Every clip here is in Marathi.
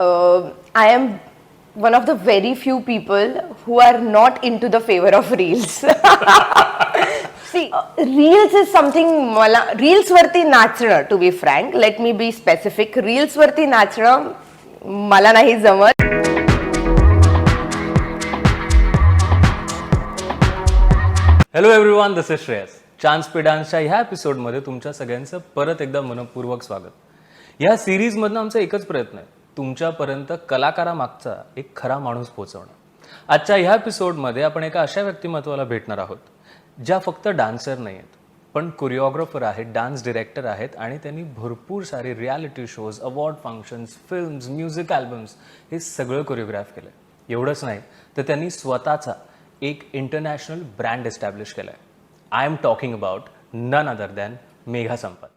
I am one of the very few people who are not into the favor of reels. See, reels is something reels वरती नाचणं, to be frank, let me be specific, reels वरती नाचणं मला नाही जमत. Hello everyone, this is Shreyas. Chance पे डान्सच्या ह्या एपिसोडमध्ये तुमच्या सगळ्यांचं परत एकदा मनपूर्वक स्वागत. ह्या सिरीजमधनं आमचा एकच प्रयत्न आहे, तुमच्यापर्यंत कलाकारामागचा एक खरा माणूस पोहोचवणं. आजच्या ह्या एपिसोडमध्ये आपण एका अशा व्यक्तिमत्वाला भेटणार आहोत ज्या फक्त डान्सर नाही आहेत, पण कोरिओग्राफर आहेत, डान्स डिरेक्टर आहेत आणि त्यांनी भरपूर सारे reality shows, award functions, films, music albums हे सगळं कोरिओग्राफ केलं. एवढंच नाही तर त्यांनी स्वतःचा एक इंटरनॅशनल ब्रँड एस्टॅब्लिश केलाय. I am talking about none other than Megha Sampat.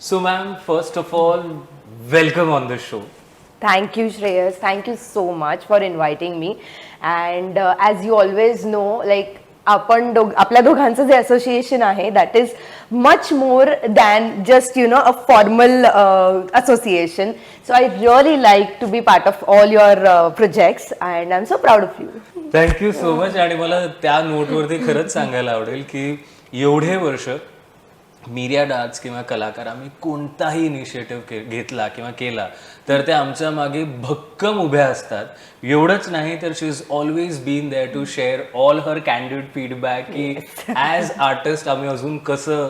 So ma'am, first of all welcome on this show. Thank you, Shreyas. Thank you so much for inviting me. And as you always know, like आपल्या दोघांचं जे असोसिएशन आहे, that is much more than just a formal association. So I really like to be part of all your projects, and I'm so proud of you. Thank you so much. आणि मला त्या नोटवरती खरंच सांगायला आवडेल की एवढे वर्ष मिरियाड आर्ट्स किंवा कलाकार आम्ही कोणताही इनिशिएटिव्ह घेतला किंवा केला तर ते आमच्या मागे भक्कम उभ्या असतात. एवढंच नाही तर she is always been there to share all her candid feedback की ॲज आर्टिस्ट आम्ही अजून कसं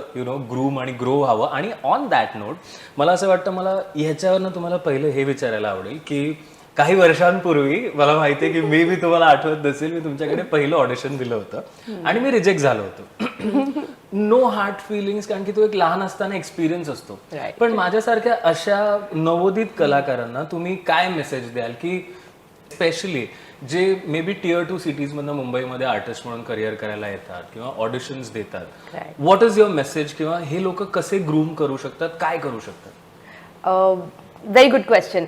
ग्रूम आणि ग्रो व्हावं. आणि ऑन दॅट नोट मला असं वाटतं, मला ह्याच्यावरनं तुम्हाला पहिलं हे विचारायला आवडेल की काही वर्षांपूर्वी मला माहिती आहे की मे बी तुम्हाला आठवत नसेल, मी तुमच्याकडे पहिलं ऑडिशन दिलं होतं आणि मी रिजेक्ट झालो होतो. नो हार्ड फिलिंग्स, कारण की तो एक लहान असताना एक्सपिरियन्स असतो. पण माझ्यासारख्या अशा नवोदित कलाकारांना तुम्ही काय मेसेज द्याल की स्पेशली जे मे बी टियर 2 सिटीजमधनं मुंबईमध्ये आर्टिस्ट म्हणून करिअर करायला येतात किंवा ऑडिशन्स देतात, व्हॉट इज युअर मेसेज? किंवा हे लोक कसे ग्रूम करू शकतात, काय करू शकतात? Very good question.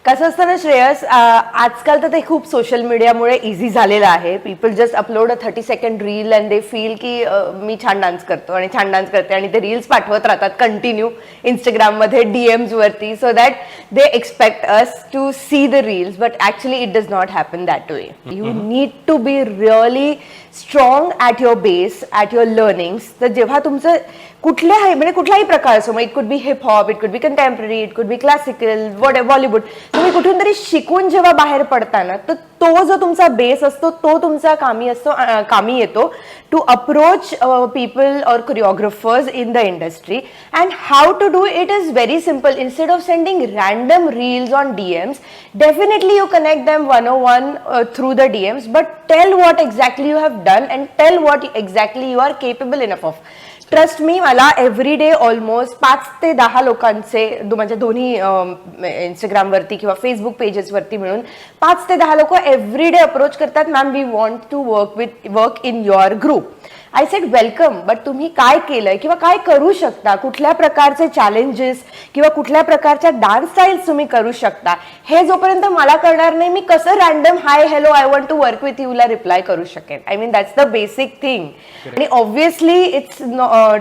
कसं असतं ना श्रेयस, आजकाल तर ते खूप सोशल मीडियामुळे इझी झालेलं आहे. People just upload 30 second reel and they feel की मी छान डान्स करतो आणि छान डान्स करते आणि ते रील्स पाठवत राहतात कंटिन्यू इंस्टाग्राममध्ये DMs वरती, so that they expect us to see the reels. But actually it does not happen that way. You need to be really strong at your base, at your learnings. तर जेव्हा तुमचं कुठलाही प्रकार असो, मग it could be heap hop, it could be contemporary, it could be classical, Bollywood, तुम्ही कुठून तरी शिकून जेव्हा बाहेर पडताना, तर तो जो तुमचा बेस असतो तो तुमचा कामी येतो to approach people or choreographers in the industry. And how to do it is very simple. Instead of sending random reels on DMs, definitely you connect them one-on-one through the DMs, but tell what exactly you have done and tell what exactly you are capable enough of. Trust me, मला एव्हरी डे ऑलमोस्ट 5 ते 10 लोकांचे, म्हणजे दोन्ही इंस्टाग्रामवरती किंवा फेसबुक पेजेसवरती मिळून 5 ते 10 लोक एव्हरी डे अप्रोच करतात, ma'am we want to work in your group. I said welcome, but तुम्ही काय केलंय किंवा काय करू शकता, कुठल्या प्रकारचे चॅलेंजेस किंवा कुठल्या प्रकारच्या डान्स स्टाईल्स तुम्ही करू शकता, हे जोपर्यंत मला करणार नाही, मी कसं random hi hello I want to work with यूला रिप्लाय करू शकेन? I mean that's the basic thing. आणि ऑब्व्हियसली इट्स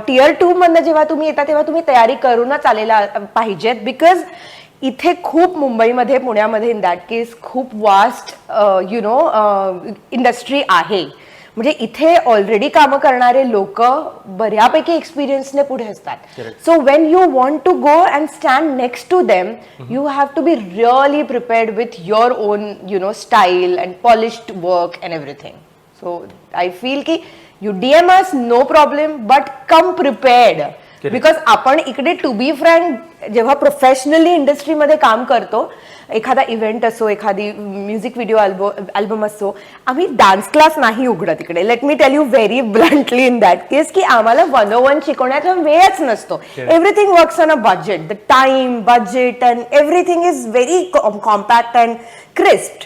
टियर 2 मधनं जेव्हा तुम्ही येता तेव्हा तुम्ही तयारी करूनच आलेला पाहिजेत, बिकॉज इथे खूप मुंबईमध्ये, पुण्यामध्ये इन दॅट केस खूप वास्ट इंडस्ट्री आहे. म्हणजे इथे ऑलरेडी कामं करणारे लोक बऱ्यापैकी एक्सपिरियन्सने पुढे असतात. So when you want to go and stand next to them, you have to be really prepared with your own style and polished work and everything. So I feel की you DM us, no problem, but come prepared. Because आपण इकडे, टू बी फ्रँक, जेव्हा प्रोफेशनली इंडस्ट्रीमध्ये काम करतो, एखादा इव्हेंट असो, एखादी म्युझिक व्हिडिओ अल्बम असो, आम्ही डान्स क्लास नाही उघडत इकडे. Let me tell you very bluntly in that case की आम्हाला 101 शिकवण्याचा वेळच नसतो. Everything works on a budget. The time, budget and everything is very compact and crisp.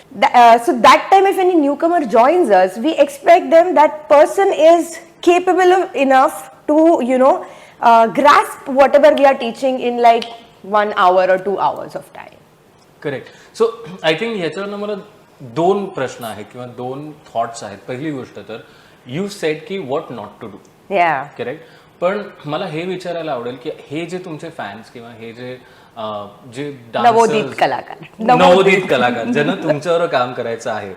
So that time if any newcomer joins us, we expect them that person is capable enough to grasp whatever we are teaching in like 1 hour or 2 hours of time. Correct. So I think ह्याच्यावर मला 2 प्रश्न आहेत किंवा 2 थॉट्स आहेत. पहिली गोष्ट तर यू सेड की what not to do. Yeah. Correct. पण मला हे विचारायला आवडेल की हे जे तुमचे फॅन्स किंवा हे जे जे नवोदित dancers- कलाकार. नवोदित कलाकार ज्यांना तुमच्यावर काम करायचं आहे,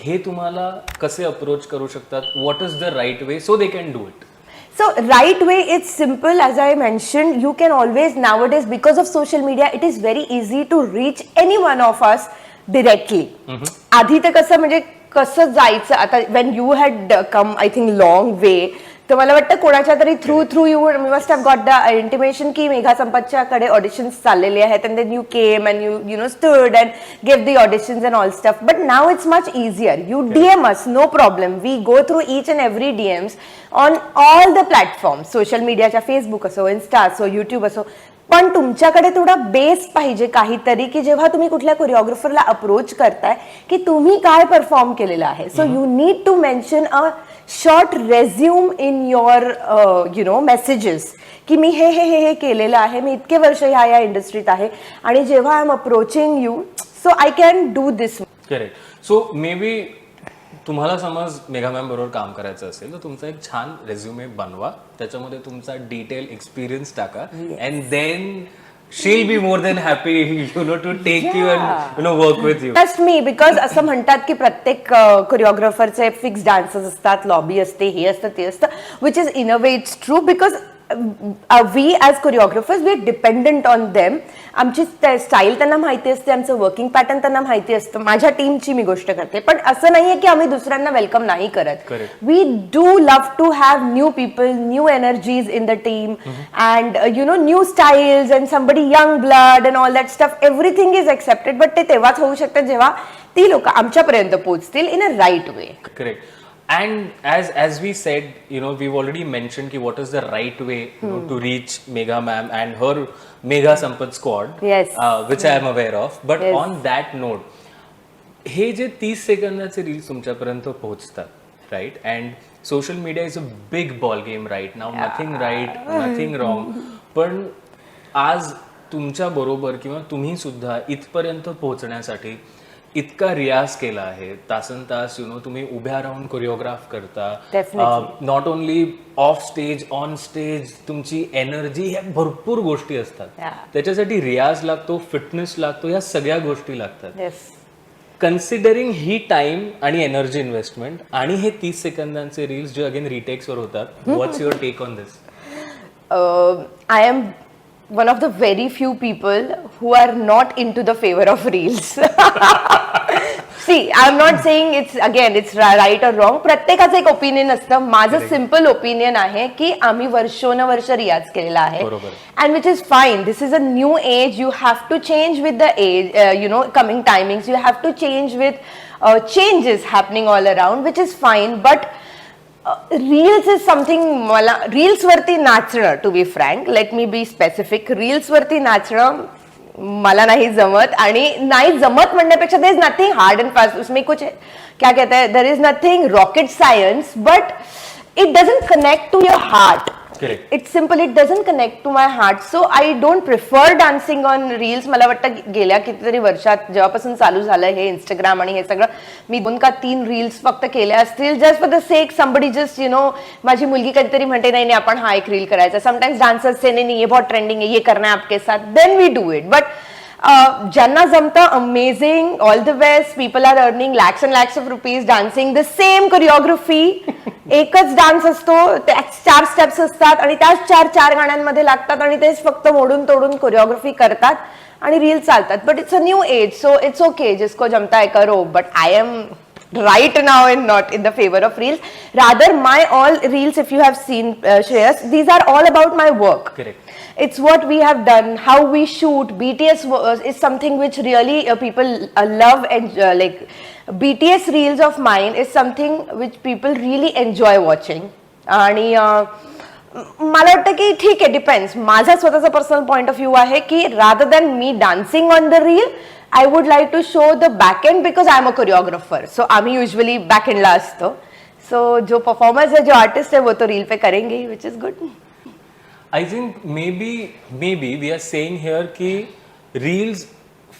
हे तुम्हाला कसे अप्रोच करू शकतात? What is the right way so they can do it? So right way, it's simple. As I mentioned, you can always nowadays, because of social media, it is very easy to reach any one of us directly. आधी तर कसं म्हणजे कसं जायचं आता, when you had come I think long way, तर मला वाटतं कोणाच्या तरी through you must have got the intimation की मेघा संपतच्याकडे ऑडिशन्स चाललेले आहेत, and then you came and you know stood and give the auditions and all stuff. But now it's much easier. You DM us, no problem. We go through each and every DMs on all the platforms, social मीडियाच्या फेसबुक असो, इन्स्टा असो, युट्यूब असो. पण तुमच्याकडे थोडा बेस पाहिजे काहीतरी, की जेव्हा तुम्ही कुठल्या कोरिओग्राफरला अप्रोच करताय की तुम्ही काय परफॉर्म केलेलं आहे. So you need to mention a short resume in your you know messages, की मी हे केलेलं आहे, मी इतके वर्ष ह्या इंडस्ट्रीत आहे, आणि जेव्हा I am approaching you so I can do this. Correct. So may be तुम्हाला समज मेघा मॅम बरोबर काम करायचं असेल तर तुमचा एक छान रेझ्युमे बनवा, त्याच्यामध्ये तुमचा डिटेल एक्सपिरियन्स टाका, and then she'll be more than happy to take you and work with you. Trust me, because असं म्हणतात की प्रत्येक कोरिओग्राफरचे फिक्स डान्सेस असतात, लॉबी असते, हे असतं ते असतं, which is in a way it's true, because we as choreographers we are dependent on them. आमची स्टाईल त्यांना माहिती असते, आमचं वर्किंग पॅटर्न त्यांना माहिती असतं. माझ्या टीमची मी गोष्ट करते, पण असं नाहीये की आम्ही दुसऱ्यांना वेलकम नाही करत. We do love to have new people, new energies in the team, and you know new styles and somebody young blood and all that stuff. Everything is accepted, but ते तेव्हाच होऊ शकतं जेव्हा ती लोक आमच्यापर्यंत पोहोचतील in a right way. Correct. And as we said, we've already mentioned ki what is the right way to reach Megha ma'am and her Megha Sampat squad, Yes. Which I am aware of. But Yes. on that note, हे जे 30 सेकंदाचे रील्स तुमच्यापर्यंत पोहोचतात, right, and social media is a big ball game right now, nothing right, nothing wrong. पण आज तुमच्या बरोबर किंवा तुम्ही सुद्धा इथपर्यंत पोहोचण्यासाठी इतका रियाज केला आहे, तासन तास तुम्ही उभ्या राहून कोरिओग्राफ करता, not only of stage, on stage, तुमची एनर्जी, ह्या भरपूर गोष्टी असतात. त्याच्यासाठी रियाज लागतो, फिटनेस लागतो, ह्या सगळ्या गोष्टी लागतात. कन्सिडरिंग ही टाइम आणि एनर्जी इन्व्हेस्टमेंट आणि हे 30 सेकंदांचे रील्स जे अगेन रिटेक्सवर होतात, what's your take on this? I am one of the very few people who are not into the favor of reels. See, I'm not saying it's right or wrong. प्रत्येकाचं एक ओपिनियन असतं. माझं सिम्पल ओपिनियन आहे की आम्ही वर्षोनवर्ष रियाज केलेला आहे, and which is fine. This is a new age. You have to change with the age, coming timings. You have to change with changes happening all around, which is fine. But reels is something, मला रील्स वरती नाचणं, to be frank, let me be specific, reels वरती नाचणं मला नाही जमत. आणि नाही जमत म्हणण्यापेक्षा there is nothing hard and fast उसमें, कुछ क्या कहते हैं, there is nothing rocket science, but it doesn't connect to your heart. It's simple, it doesn't connect to my heart. So I don't prefer dancing on reels. मला वाटतं गेल्या कितीतरी वर्षात जेव्हापासून चालू झालं हे इंस्टाग्राम आणि हे सगळं, मी 2 का 3 रील्स फक्त केल्या असतील, just for the sake somebody just माझी मुलगी कधीतरी म्हणते नाही आपण हा एक रील करायचा. समटाइम्स डान्सर्स से नाही, ये बहुत ट्रेंडिंग है, ये करना है आपके साथ, then we do it. But ज्यांना जमतं, amazing, all the best. People are earning lakhs and lakhs of rupees dancing the same choreography. एकच डान्स असतो, 4 स्टेप्स असतात आणि त्याच 4 गाण्यांमध्ये लागतात आणि तेच फक्त मोडून तोडून कोरिओग्राफी करतात आणि रील चालतात. But it's a new age, so it's okay, जिसको जमता है करो. But I am right now and not in the favor of reels. Rather, my all reels, if you have seen, Shreyas, these are all about my work. Correct. It's what we have done, how we shoot. BTS is something which really people love, and like BTS reels of mine is something which people really enjoy watching. आणि मला वाटतं की ठीक आहे, डिपेंड्स. माझा स्वतःचा पर्सनल पॉइंट ऑफ व्ह्यू आहे की rather than me dancing on the reel, I would like to show the back end because I'm a choreographer. So आम्ही usually back end ला असतो. So जो performers है, जो artist है, वो तो reel पे करेंगे, which is good. I think maybe we are saying here कि reels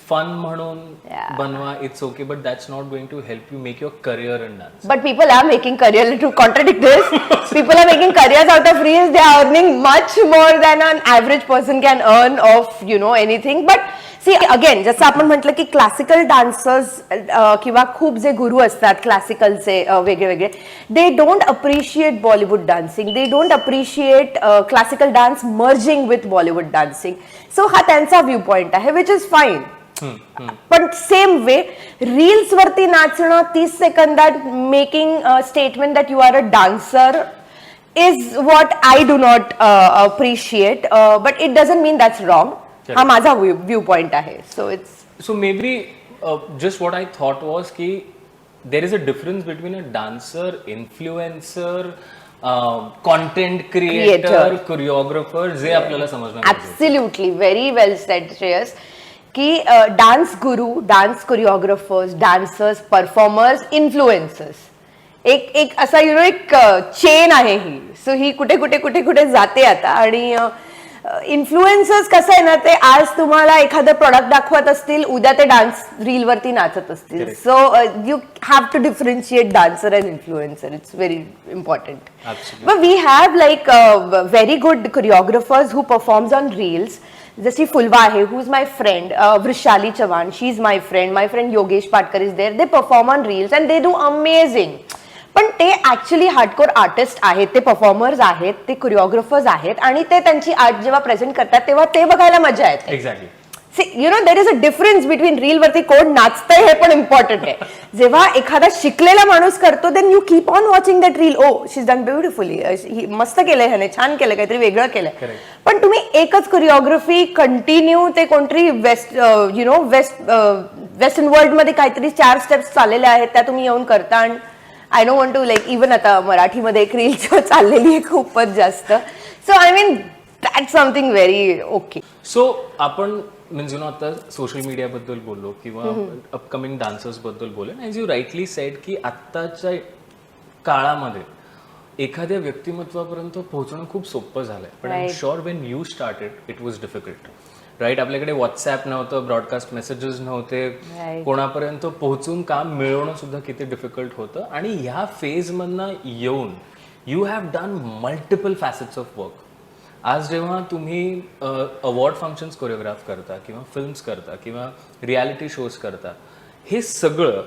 फन म्हणून बनवा, it's okay, but that's not going to help you make your career in dance. But people are making career, to contradict this, people are making careers out of reels. They are earning much more than an average person can earn of, anything. But see, again, जसं आपण म्हटलं की क्लासिकल डान्सर्स किंवा खूप जे गुरु असतात क्लासिकलचे वेगळे वेगळे, they don't appreciate Bollywood dancing, they don't appreciate classical dance merging with Bollywood dancing. So हा त्यांचा व्ह्यू पॉइंट आहे, विच इज फाईन. पण सेम वे रील्स वरती नाचणं 30 सेकंदात making statement that you are a dancer is what I do not appreciate, but it doesn't mean that's wrong. हा माझा व्ह्यू पॉइंट आहे. So maybe just what I thought was ki there is a difference between a dancer, influencer, content creator, choreographer, जे आपल्याला समजणं गरजेचं आहे. ऍब्सोल्युटली व्हेरी वेल सेड श्रेयस, की डान्स गुरु, डान्स कोरिओग्राफर्स, डान्सर्स, परफॉर्मर्स, इन्फ्लुएन्सर्स, एक असा एक चेन आहे ही. सो ही कुठे कुठे कुठे कुठे जाते आता. आणि इन्फ्लुएन्सर्स कसं आहे ना, ते आज तुम्हाला एखादं प्रोडक्ट दाखवत असतील, उद्या ते डान्स रील वरती नाचत असतील. So you have to differentiate dancer and influencer. It's very important. But we have like very good choreographers who performs on reels. जशी फुलवा आहे, who is my friend Vrushali Chavan, she is my friend Yogesh Patkar is there. They perform on reels and they do amazing. पण ते ऍक्च्युली हार्डकोर आर्टिस्ट आहेत, ते परफॉर्मर्स आहेत, ते कोरिओग्राफर्स आहेत, आणि ते त्यांची आर्ट जेव्हा प्रेझेंट करतात तेव्हा ते बघायला मजा येते. Exactly. There is a difference between reel वरती कोण नाचतंय हे पण इम्पॉर्टंट आहे. जेव्हा एखादा शिकलेला माणूस करतो, then you keep on watching that reel. Oh, she is done beautifully, मस्त केलंय ह्याने, छान केलं, काहीतरी वेगळं केलंय. पण तुम्ही एकच कोरिओग्राफी कंटिन्यू, ते कोणतरी वेस्टर्न वर्ल्ड मध्ये काहीतरी 4 स्टेप्स चाललेल्या आहेत, त्या तुम्ही येऊन करता. आणि I don't want to like, even आता मराठीमध्ये एक रील चाललेली आहे खूपच जास्त. So I mean that's something very okay. सो आपण आता सोशल मीडिया बद्दल बोललो किंवा अपकमिंग डान्सर्स बद्दल बोललो, ॲज यू राईटली सेड की आत्ताच्या काळामध्ये एखाद्या व्यक्तिमत्वापर्यंत पोहोचणं खूप सोपं झालंय. पण I am sure when you started it was difficult, right? आपल्याकडे व्हॉट्सॲप नव्हतं, ब्रॉडकास्ट मेसेजेस नव्हते, कोणापर्यंत पोहोचून काम मिळवणं सुद्धा किती डिफिकल्ट होतं. आणि ह्या फेजमधनं येऊन you have done multiple facets of work. आज जेव्हा तुम्ही अवॉर्ड फंक्शन्स कोरिओग्राफ करता किंवा फिल्म्स करता किंवा रियालिटी शोज करता, हे सगळं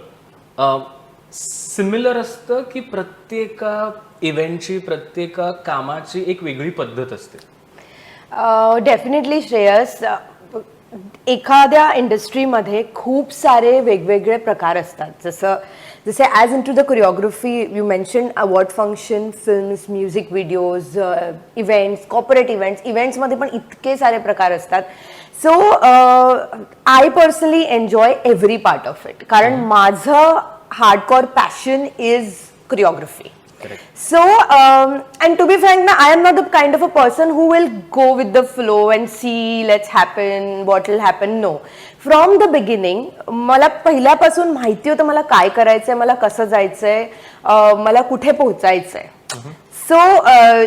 सिमिलर असतं की प्रत्येका इव्हेंटची, प्रत्येका कामाची एक वेगळी पद्धत असते? डेफिनेटली श्रेयस, एखाद्या इंडस्ट्रीमध्ये खूप सारे वेगवेगळे प्रकार असतात. जसे as in to the choreography you mention award function, films, music videos, events, corporate इव्हेंट्समध्ये पण इतके सारे प्रकार असतात. So I personally enjoy every part of it, कारण माझं hardcore passion is choreography. So, and to be frank, I am not the kind of a person who will go with the flow and see, let's happen, what will happen. No. From the beginning, मला पहिल्यापासून माहिती होतं मला काय करायचंय, मला कसं जायचंय, मला कुठे पोहोचायचंय. So,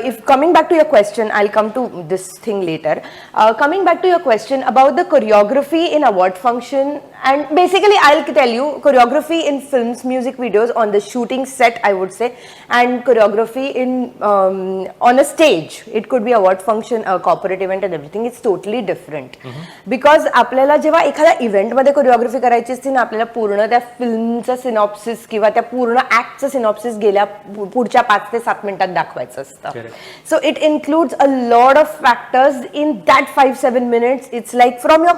if coming back to your question, I'll come to this thing later. Coming back to your question about the choreography in award function, and basically I'll tell you choreography in films, music videos, on the shooting set, I would say, and choreography in on a stage. It could be award function, a corporate event, and everything. It's totally different. Because आपल्याला जेव्हा एखाद्या इव्हेंट मध्ये कोरिओग्राफी करायची असते ना, आपल्याला पूर्ण त्या फिल्मचं सिनॉप्सिस किंवा त्या पूर्ण ऍक्टचं सिनॉप्सिस गेल्या पुढच्या 5 ते 7 मिनिटात दाखवायचं असतं. So it includes a lot of factors in that 5-7 minutes. It's like from your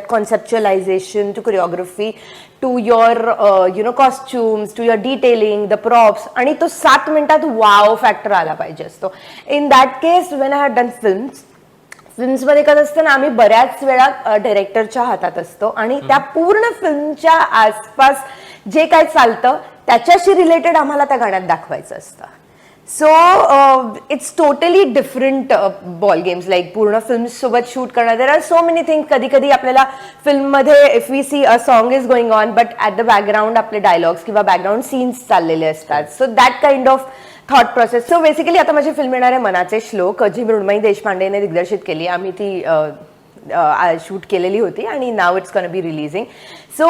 conceptualization to choreography to your costumes, to your detailing, the props, आणि तो 7 मिनिटात वाव फॅक्टर आला पाहिजे असतो. In that case, when I had done फिल्म्समध्ये कसं असतं ना, आम्ही बऱ्याच वेळा डायरेक्टरच्या हातात असतो आणि त्या पूर्ण फिल्मच्या आसपास जे काय चालतं त्याच्याशी रिलेटेड आम्हाला त्या गाण्यात दाखवायचं असतं. So it's totally different ball games. Like पूर्ण फिल्म्स सोबत शूट करणं, there are so many things. कधी कधी आपल्याला फिल्ममध्ये if we see a song is going on, but at the background आपले डायलॉग्स किंवा बॅकग्राऊंड सीन्स चाललेले असतात. So that kind of thought process. So basically आता माझी फिल्म येणार आहे मनाचे श्लोक, जी मृण्मयी देशपांडेने दिग्दर्शित केली. आम्ही ती शूट केलेली होती आणि नाव it's gonna be releasing. So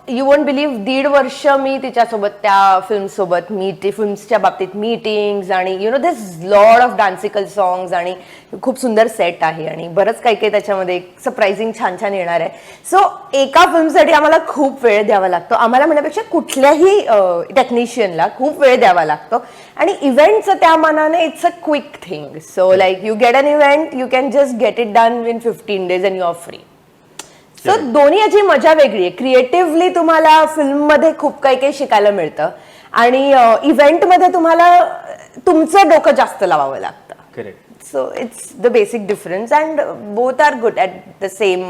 you won't believe 1.5 वर्ष मी तिच्यासोबत त्या फिल्मसोबत फिल्म्सच्या बाबतीत मीटिंग्स आणि you know this lot of dancical songs आणि खूप सुंदर सेट आहे आणि बरंच काही काही त्याच्यामध्ये सरप्रायझिंग छान छान येणार आहे. सो एका फिल्मसाठी आम्हाला खूप वेळ द्यावा लागतो, आम्हाला म्हणण्यापेक्षा कुठल्याही टेक्निशियनला खूप वेळ द्यावा लागतो आणि इव्हेंटचं त्या मानाने it's a quick thing. So like you get an event, you can just get it done in 15 days and you are free. So दोन्ही याची मजा वेगळी आहे. क्रिएटिव्हली तुम्हाला फिल्ममध्ये खूप काही काही शिकायला मिळतं आणि इव्हेंटमध्ये तुम्हाला तुमचं डोकं जास्त लावावं लागतं. Correct. So it's the basic difference and both are good at the same,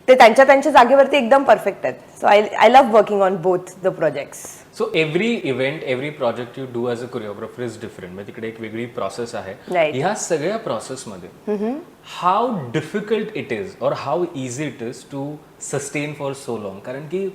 ते त्यांच्या जागेवरती एकदम परफेक्ट आहेत. So I love working on both the projects. So every event, every project you do as a choreographer is different. म्हणजे तिकडे एक वेगळी प्रोसेस आहे. Right. ह्या सगळ्या प्रोसेसमध्ये how difficult it is or how easy it is to sustain for so long. कारण की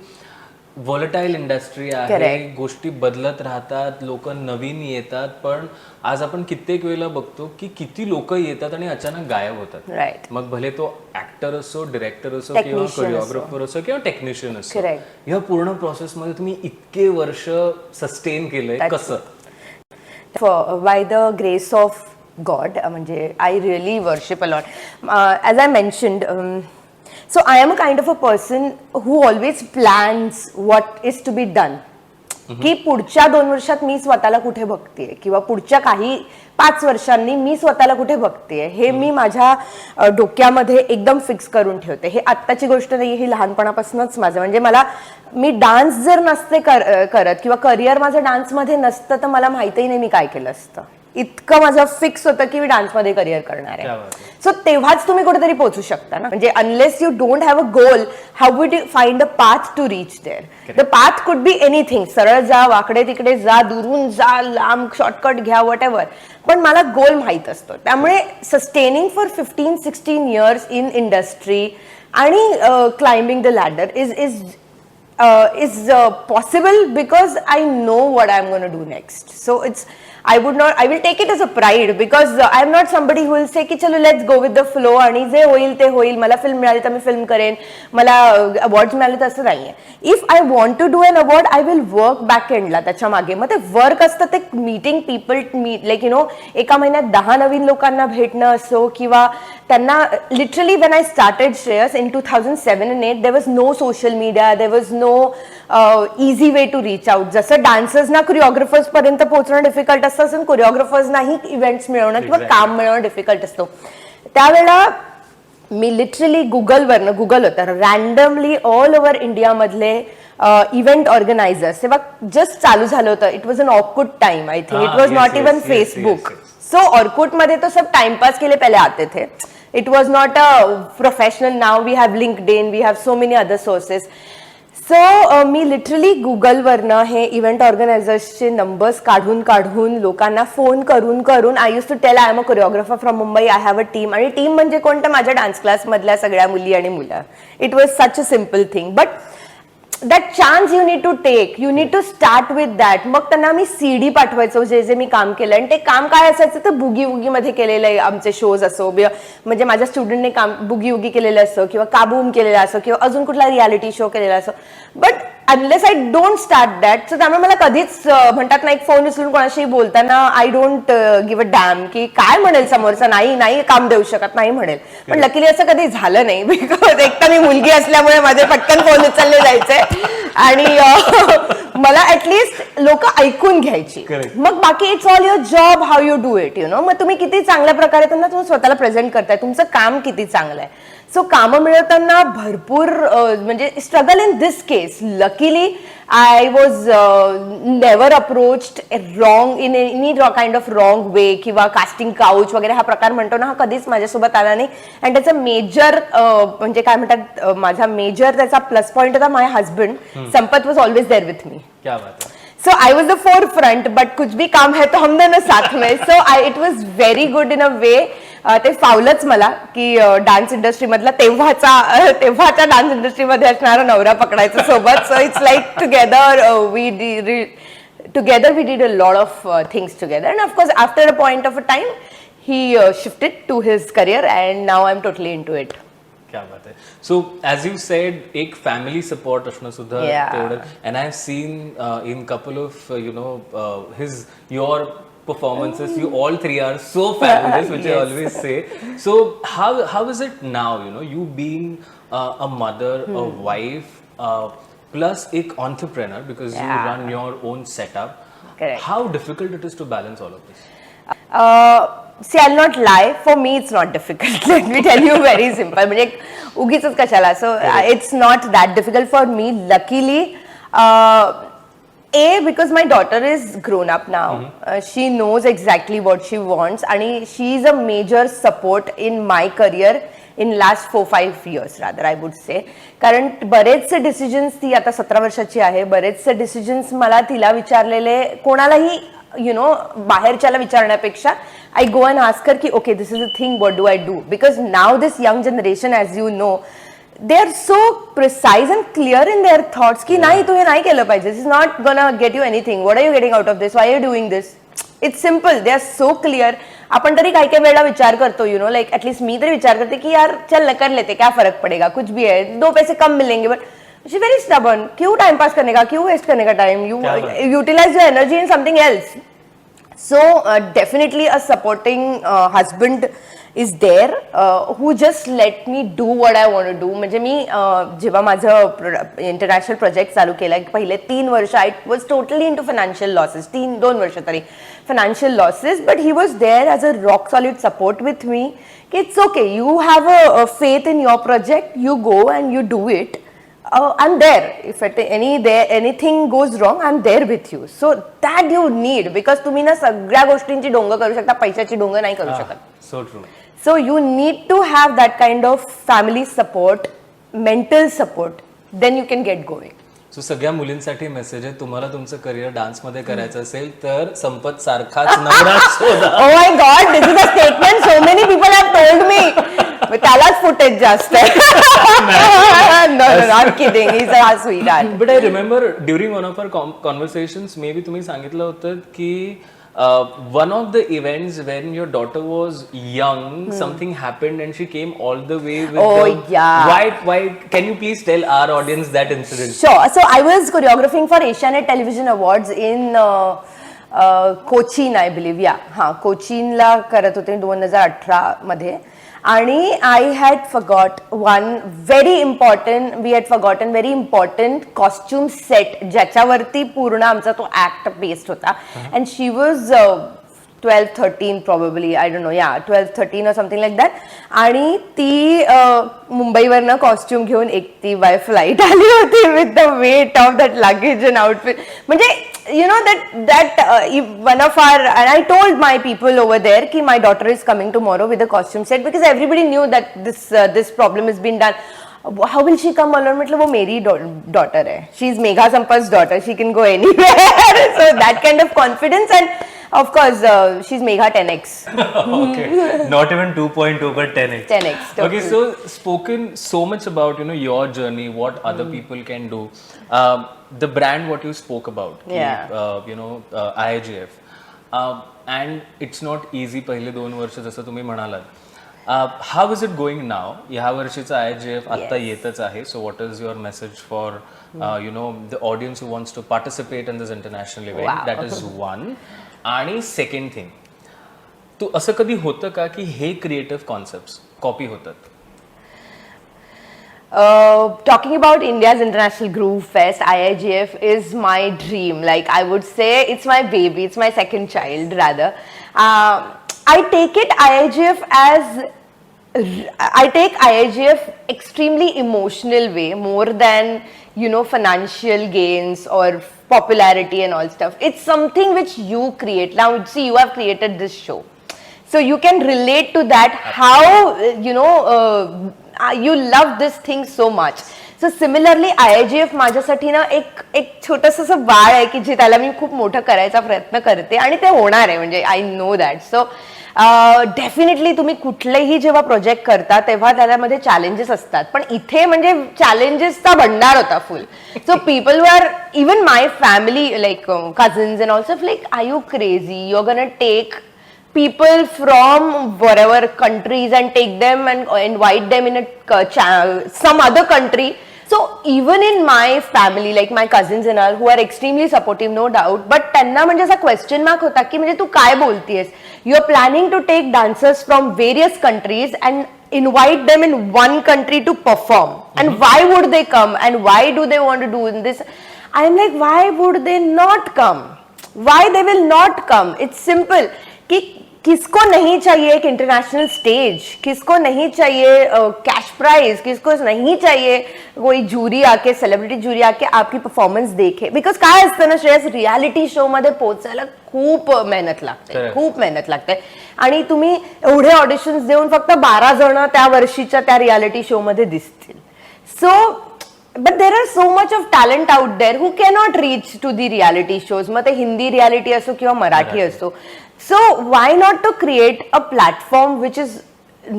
व्हॉलेटाईल इंडस्ट्री आहे, Correct. गोष्टी बदलत राहतात, लोक नवीन येतात. पण आज आपण कित्येक वेळेला बघतो की किती लोक येतात आणि अचानक गायब होतात. राईट. मग भले तो ऍक्टर असो, डिरेक्टर असो किंवा Technician कोरिओग्राफर असो किंवा टेक्निशियन असो, Correct. या पूर्ण प्रोसेसमध्ये तुम्ही इतके वर्ष सस्टेन केलंय कसं? By the grace of God, म्हणजे I really worship a lot. As I mentioned, so I am a kind of a person who always plans what is to be done. की पुढच्या 2 वर्षात मी स्वतःला कुठे बघतेय किंवा पुढच्या काही 5 वर्षांनी मी स्वतःला कुठे बघतेय हे मी माझ्या डोक्यामध्ये एकदम फिक्स करून ठेवते. हे आत्ताची गोष्ट नाही, ही लहानपणापासूनच माझं, म्हणजे मी डान्स जर नसते करत किंवा करिअर माझं डान्समध्ये नसतं तर मला माहितीही नाही मी काय केलं असतं. इतकं माझं फिक्स होतं की मी डान्समध्ये करिअर करणार आहे. सो तेव्हाच तुम्ही कुठेतरी पोहोचू शकता ना. म्हणजे unless you don't have a goal, how would you find a path to reach there? The path could be anything. सरळ जा, वाकडे तिकडे जा, दुरून जा, लांब शॉर्टकट घ्या, वॉट एव्हर. पण मला गोल माहीत असतो. त्यामुळे sustaining for 15-16 years in industry आणि climbing the ladder is possible because I know what I'm going to do next. So I will take it as a pride because I'm not somebody who will say ki chalo let's go with the flow आणि जे होईल ते होईल, मला फिल्म मिळाली तर मी फिल्म करेन, मला अवॉर्ड्स मिळाले तर असं नाहीये. If I want to do an award I will work back एंडला त्याच्या मागे. मग ते वर्क असतं ते मीटिंग पीपल, लाईक एका महिन्यात 10 नवीन लोकांना भेटणं असो किंवा त्यांना literally when I started Shreyas in 2007 and 8 there was no social media, there was no easy way to reach out. जसं डान्सर्सना कोरिओग्राफर्स पर्यंत पोहोचणं डिफिकल्ट असतं तसं कोरिओग्राफर्सनाही इव्हेंट्स मिळवणं किंवा काम मिळवणं डिफिकल्ट असतो. त्यावेळेला मी लिटरली गुगल होतं रॅन्डमली ऑल ओव्हर इंडियामधले इव्हेंट ऑर्गनायझर्स, तेव्हा जस्ट चालू झालं होतं. It was an Orkut time, I think it was not even Facebook. So Orkut मध्ये तो सब टाइम पास के लिए पहले आते थे. It was not a professional. Now we have LinkedIn, we have so many other sources. So मी लिटरली गुगलवरनं हे इव्हेंट ऑर्गनायझर्सचे नंबर्स काढून लोकांना फोन करून I use to tell I am a choreographer from Mumbai, I have a team. आणि टीम म्हणजे कोणतं? माझ्या डान्स क्लासमधल्या सगळ्या मुली आणि मुलं. It was such a simple thing but that chance you need to take, you need to start with that. मग त्यांना मी CD पाठवायचो जे मी काम केलं आणि ते काम काय असायचं तर बुगी वुगीमध्ये केलेलं आहे आमचे शोज असो, म्हणजे माझ्या स्टुडंटने काम बुगी वुगी केलेलं असो किंवा काबूम केलेला असो किंवा अजून कुठला रियालिटी शो केलेला असो. But unless I don't start that, so त्यामुळे मला कधीच म्हणतात ना एक फोन उचलून कोणाशी बोलताना I don't give a dam की काय म्हणेल समोरचा, नाही काम देऊ शकत नाही म्हणेल. पण लकीली असं कधी झालं नाही बिकॉज एक तर मी मुलगी असल्यामुळे माझे पटकन फोन उचलले जायचे आणि मला ऍटलिस्ट लोक ऐकून घ्यायची. मग बाकी it's all your job, how you do it, मग तुम्ही किती चांगल्या प्रकारे त्यांना तुम्ही स्वतःला प्रेझेंट करताय, तुमचं काम किती चांगलं आहे. सो कामं मिळवताना भरपूर म्हणजे struggle in this case. Luckily I was never approached wrong in any kind of wrong way किंवा कास्टिंग काउच वगैरे हा प्रकार म्हणतो ना, हा कधीच माझ्यासोबत आला नाही. अँड त्याचं मेजर म्हणजे काय म्हणतात, माझा मेजर त्याचा प्लस पॉईंट होता my husband Sampat was always there with me. So I was the forefront, but कुछ भी काम है तो हम दोनों साथ में. So it was very good in a way. ते फावलंच मला की डान्स इंडस्ट्री मधला तेव्हाच्या डान्स इंडस्ट्रीमध्ये असणारा नवरा पकडायचा सोबत. So it's like together we did a lot of things together. And of course after a point of a time he shifted to his career and now I'm totally into it. क्या बात आहे. सो ॲज यू सेड एक फॅमिली सपोर्ट असणं सुद्धा Yeah. तेवढं. And I have seen in couple of his your performances, you all three are so fabulous, which I always say. So how is it now, you being a mother, a wife, plus ek entrepreneur, because you run your own setup. Correct. How difficult it is to balance all of this? See, I'll not lie. For me, it's not difficult. Let me tell you very simple. म्हणजे उगीचच कशाला. So it's not that difficult for me. Luckily, because my daughter is grown up now. She knows exactly what she wants, and she is a major support in my career in last 4-5 years rather, I would say. कारण बरेचसे डिसिजन्स ती आता 17 वर्षाची आहे. बरेचसे डिसिजन्स मला तिला विचारलेले कोणालाही बाहेरच्याला विचारण्यापेक्षा I go and ask her की okay, this is the thing, what do I do? Because now this young generation, as you know, they are so precise and clear in their thoughts की नाही तू हे नाही केलं पाहिजे. This is not gonna get you anything. What are you getting out of this? Why are you doing this? It's simple. They are so clear. आपण तरी काही काही वेळेला विचार करतो लाईक ऍटलीस्ट मी तरी विचार करते की यार चल न कर लेते, क्या फर्क पडेगा, कुछ भी है, 2 पैसे कम मिलेंगे, but she is very stubborn. क्यों टाइम पास करने का, क्यों वेस्ट करने का time, you utilize your energy in something else. So definitely a supporting husband is there who just let me do what I want to do. म्हणजे मी जेव्हा माझं इंटरनॅशनल प्रोजेक्ट चालू केला पहिले 3 वर्ष I was totally in to financial losses, 2 वर्ष तरी financial losses, but he was there as a rock solid support with me की it's okay, you have a faith in your project, you go and you do it. I'm there. If anything goes wrong, I'm there with you. So that you need, because तुम्ही ना सगळ्या गोष्टींची डोंग करू शकता, पैशाची डोंग नाही करू शकत. So true. So you need to have that kind of family support, mental support, then you can get going. So सगळ्या मुलींसाठी मेसेज आहे, तुम्हाला तुमचं करिअर डान्स मध्ये करायचं असेल तर संपत सारखाच नवरा शोधा. Oh my God, this is a statement so many people have told me. त्यालाच फुटेज जास्त आहे. No, I'm kidding. He's a sweetheart. But I remember during one of our conversations, maybe तुम्ही सांगितलं होतं की one of the events when your daughter was young, something happened and she came all the way with white. Can you please tell our audience that incident? Sure. So I was choreographing for Asianet Television Awards in Cochin, I believe. कोचीनला करत होते 2018 मध्ये. आणि I had forgot one very important costume set ज्याच्यावरती पूर्ण आमचा तो ऍक्ट बेस्ड होता. And she was 12-13 probably, I don't know, 12-13 or something like that. आणि ती मुंबईवरनं कॉस्ट्युम घेऊन एकटी बाय फ्लाईट आली होती with the weight of that luggage and outfit. म्हणजे that one of our, and I told my people over there ki my daughter is coming tomorrow with a costume set, because everybody knew that this problem has been done. How will she come alone? मतलब वो मेरी daughter है. She is Megha Sampath's daughter. She can go anywhere. So that kind of confidence, and of course she's Megha 10x. Okay, not even 2.2 but 10x. 10x. Totally. Okay, so spoken so much about your journey, what other people can do. The brand what you spoke about, IIGF, and it's not easy. पहिले 2 वर्ष जसं तुम्ही म्हणालात. How is it going now? ह्या वर्षीचं IIGF आता येतच आहे. So what is your message for the audience who wants to participate in this international event? Wow. That is one. आणि सेकंड थिंग, तू असं कधी होतं का की हे क्रिएटिव्ह कॉन्सेप्ट कॉपी होतात? Talking about India's International Groove Fest, IIGF is my dream. Like, I would say it's my baby, it's my second child rather. I take IIGF extremely emotional way, more than financial gains or popularity and all stuff. It's something which you create. Now see, you have created this show, so you can relate to that, how you love this thing so much. So similarly IIGF माझ्यासाठी ना एक छोटंसं असं बाळ आहे की जे त्याला मी खूप मोठं करायचा प्रयत्न करते, आणि ते होणार आहे. म्हणजे I know that. So definitely तुम्ही कुठलेही जेव्हा प्रोजेक्ट करता तेव्हा त्यामध्ये चॅलेंजेस असतात, पण इथे म्हणजे चॅलेंजेसचा भंडार होता फुल. सो पीपल वर, even my family, like cousins and also, like are you crazy, you are gonna take people from wherever countries and take them and invite them in some other country. So even in my family, like my cousins and all, who are extremely supportive, no doubt, but त्यांना म्हणजे असा क्वेश्चन मार्क होता की म्हणजे तू काय बोलतीयस, you are planning to take dancers from various countries and invite them in one country to perform, and why would they come and why do they want to do in this? I'm like, why would they not come? Why they will not come? It's simple कि किसको नहीं चाहिए एक इंटरनेशनल स्टेज, किसको नहीं चाहिए कैश प्राइज, किसको नहीं चाहिए कोई जूरी आके, सेलिब्रिटी जूरी आके आपकी परफॉर्मन्स देखे. बिकॉज काय असतं ना श्रेयस, रियालिटी शो मध्ये पोहोचायला खूप मेहनत लागते, खूप मेहनत लागते. आणि तुम्ही एवढे ऑडिशन्स देऊन फक्त 12 जण त्या वर्षीच्या त्या रियालिटी शो मध्ये दिसतील. So but there are so much of talent out there who cannot reach to the reality shows. मग ते हिंदी रियालिटी असो किंवा मराठी असो. So why not to create a platform which is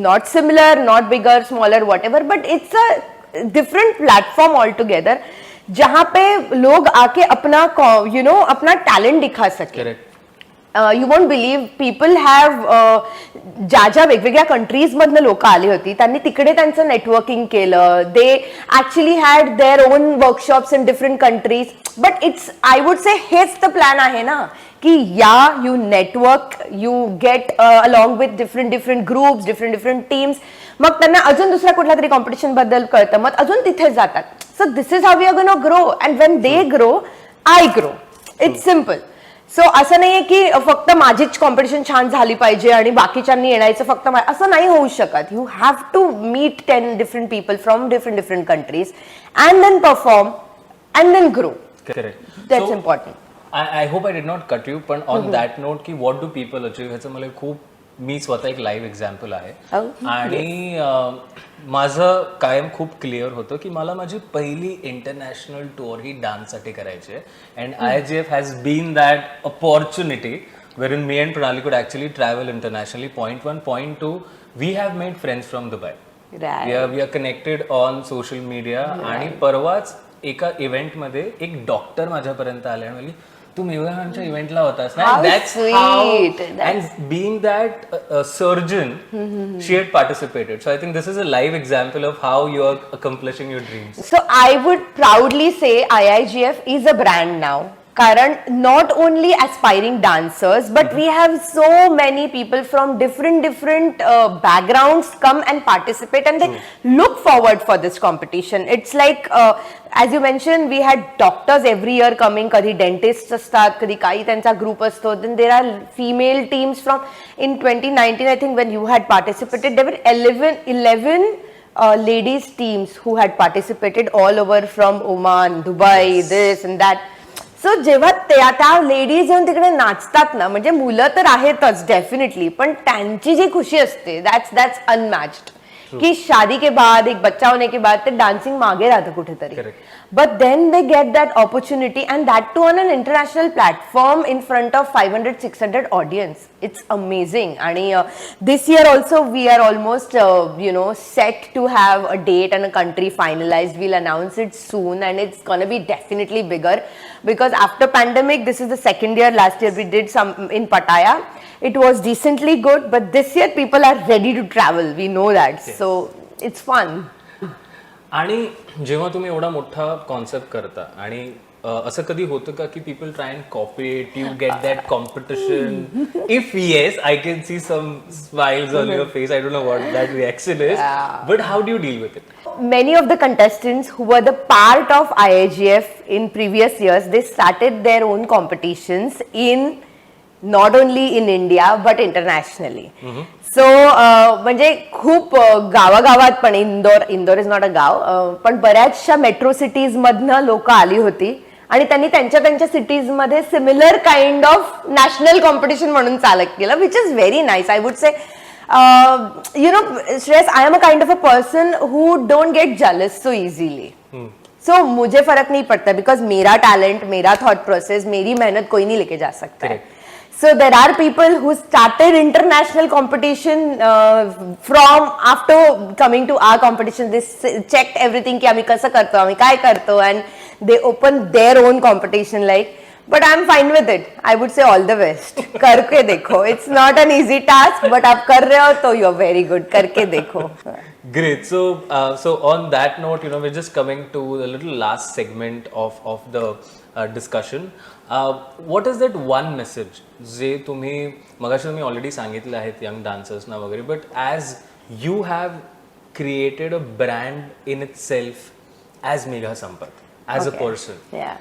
not similar, not bigger, smaller, whatever, but it's a different platform altogether, जहाँ पे लोग आके अपना अपना टैलेंट दिखा सके. You won't believe, people have ज्या वेगवेगळ्या कंट्रीज मधनं लोक आली होती, त्यांनी तिकडे त्यांचं नेटवर्किंग केलं. They actually had their own workshops in different countries. But it's, I would say, हेच तर प्लॅन आहे ना, की you network, you get along with different groups, different teams. मग त्यांना अजून दुसऱ्या कुठल्या तरी कॉम्पिटिशन बद्दल कळतं, मग अजून तिथे जातात. So this is how we are gonna grow, and when they grow, I grow. It's simple. So असं नाहीये की फक्त माझीच कॉम्पिटिशन छान झाली पाहिजे आणि बाकीच्यांनी येण्याचं फक्त असं नाही होऊ शकत. You have to meet 10 different people from different countries and then perform and then grow. That's important. I hope I did not cut you, पण ऑन दॅट नोट की व्हॉट डू पीपल अचीव, ह्याचं मला खूप, मी स्वतः एक लाईव्ह एक्झाम्पल आहे. आणि माझं कायम खूप क्लिअर होतं की मला माझी पहिली इंटरनॅशनल टूर ही डान्ससाठी करायची आहे. And IIGF has been that opportunity wherein me and Pranali could actually travel internationally. Point 1. Point 2, we have made friends from Dubai. We are connected on social media. आणि परवाच एका इव्हेंटमध्ये एक डॉक्टर माझ्यापर्यंत आले आणि म्हणली, तू मेवाडच्या इव्हेंटला होतास ना. That's how, and being that surgeon, she had participated. So I think this is a live example of how you are accomplishing your dreams. So I would proudly say IIGF is a brand now. कारण not only aspiring dancers, but we have so many people from different backgrounds come and participate, and they look forward for this competition. It's like, as you mentioned, we had doctors every year coming. कधी dentists असतात, कधी काही त्यांचा group असतो. Then there are female teams from, in 2019, I think when you had participated, there were 11 ladies teams who had participated all over from Oman, Dubai, this and that. So जेव्हा त्या लेडीज येऊन तिकडे नाचतात ना, म्हणजे मुलं तर आहेतच डेफिनेटली, पण त्यांची जी खुशी असते, दॅट्स अनमॅच्ड. की शादी के बाद, एक बच्चा होने के बाद ते डान्सिंग मागे राहतं कुठेतरी. But then they get that opportunity, and that too on an international platform in front of 500-600 audience. It's amazing. And this year also we are almost set to have a date and a country finalized. We'll announce it soon, and it's gonna be definitely bigger, because after pandemic this is the second year. Last year we did some in Pattaya. It was decently good, but this year people are ready to travel. We know that. Yes. So it's fun. आणि जेव्हा तुम्ही एवढा मोठा कॉन्सेप्ट करता, आणि असं कधी होतं का की people try and copy it, you get that competition? If yes, I can see some smiles on your face. I don't know what that reaction is, but how do you deal with it? Many of the contestants who were the part of IIGF in previous years, they started their own competitions in not only in India but internationally. So म्हणजे खूप गावागावात, पण इंदोर इज नॉट अ गाव, पण बऱ्याचशा मेट्रो सिटीज मधनं लोक आली होती, आणि त्यांनी त्यांच्या सिटीज मध्ये similar kind of national competition म्हणून चालक केलं, which is very nice. I would say, Shreyas, I am a kind of a person who don't get jealous so easily. So मुझे फर्क नहीं पड़ता, बिकॉज मेरा टैलेंट, मेरा थॉट प्रोसेस, मेरी मेहनत कोई नहीं लेके जा सकता है. So there are people who started international competition from after coming to our competition. They checked everything कि आम्ही कसं करतो, आम्ही काय करतो, and they opened their own competition. Like, but I am fine with it. I would say all the best. करके देखो. It's not an easy task, but आप कर रहे हो तो यू आर वेरी गुड. करके देखो. Great. So on that note, we're just coming to the little last segment of the discussion. What is that one message जे तुम्ही मगाशी तुम्ही ऑलरेडी सांगितले आहेत यंग डान्सर्सना वगैरे, but as you have created a brand in itself as Megha Sampat, as a person, Yeah.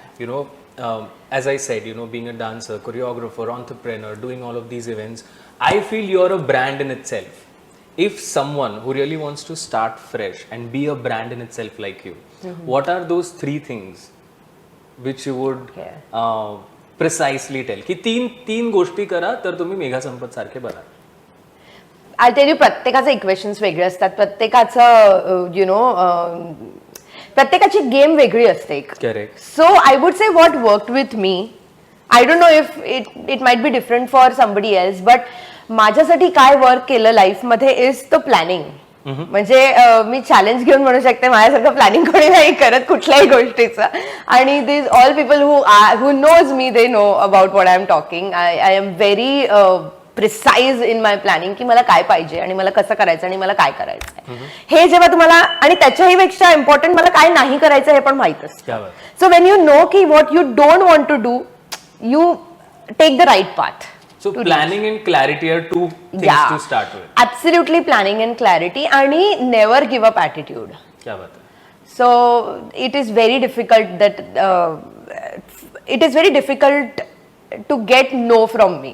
as I said, being a dancer, choreographer, entrepreneur, doing all of these events, I feel you're a brand in itself. If someone who really wants to start fresh and be a brand in itself like you, what are those 3 things which you would precisely tell? की तीन गोष्टी करा तर तुम्ही मेघा संपत सारखे बना. आय टेल यू, प्रत्येकाचे इक्वेशन्स वेगळे असतात. प्रत्येकाचं प्रत्येकाची गेम वेगळी असते. Correct. So I would say what worked with me, I don't know if it might be different for somebody else, but माझ्यासाठी काय वर्क केलं लाईफमध्ये इज द प्लॅनिंग. म्हणजे मी चॅलेंज घेऊन म्हणू शकते, माझ्यासारखं प्लॅनिंग कोणी नाही करत कुठल्याही गोष्टीचं. आणि this all people who knows me, they know about what I am talking. I am very precise in my planning की मला काय पाहिजे आणि मला कसं करायचं आणि मला काय करायचं हे जेव्हा तुम्हाला, आणि त्याच्याही पेक्षा इम्पॉर्टंट मला काय नाही करायचं हे पण माहित असतं. सो वेन यू नो की what you don't want to do, you take the right path. So planning and clarity are 2 things to start with. Absolutely, planning and clarity, आणि never give up attitude. क्या बात है. So it is very difficult that it is very difficult to get no from me.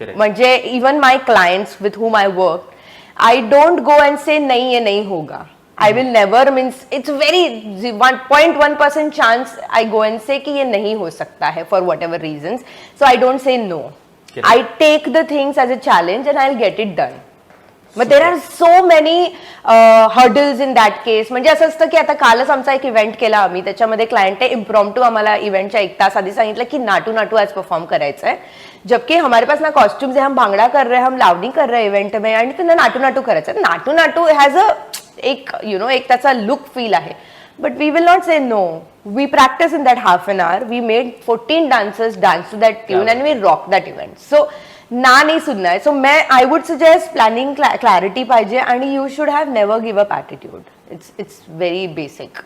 Correct. म्हणजे even my clients with whom I work, I don't go and say नहीं ये नहीं होगा. I will never, means it's very 1.1% chance I go and say कि ये नहीं हो सकता है for whatever reasons. So I don't say no. I take the things as a challenge and I'll get it done. But there are so many hurdles in that case. म्हणजे असं असतं की आता कालच आमचा एक इव्हेंट केला आम्ही, त्याच्यामध्ये क्लायंटने इम्प्रॉम्प्टू आम्हाला इव्हेंटच्या 1 तास आधी सांगितलं की नाटू नाटू आज परफॉर्म करायचं है, जबकि हमारे पास ना कॉस्ट्यूम्स है, हम भांगड़ा कर रहे हैं, हम लावणी कर रहे हैं इव्हेंट में, आणि त्यांना नाटू नाटू करायचं है. नाटू नाटू हॅज अ एक एक त्याचा लुक फील आहे. But we will not say no. We practice in that half an hour. We made 14 dancers dance to that tune and we rocked that event. So ना नहीं सुनना है. So I would suggest planning, clarity पाहिजे, and you should have never give up attitude. It's very basic.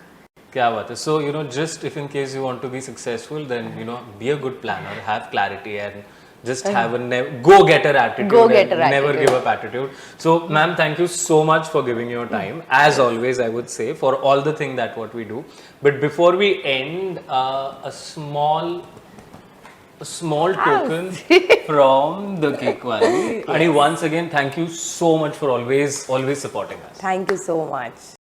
क्या बात है. So just if in case you want to be successful, then be a good planner, have clarity, and just have a go-getter attitude. Go-getter and never attitude. give up attitude. So ma'am, thank you so much for giving your time, as always I would say, for all the thing that what we do. But before we end, a small token from the Kikwali. And once again, thank you so much for always supporting us. Thank you so much.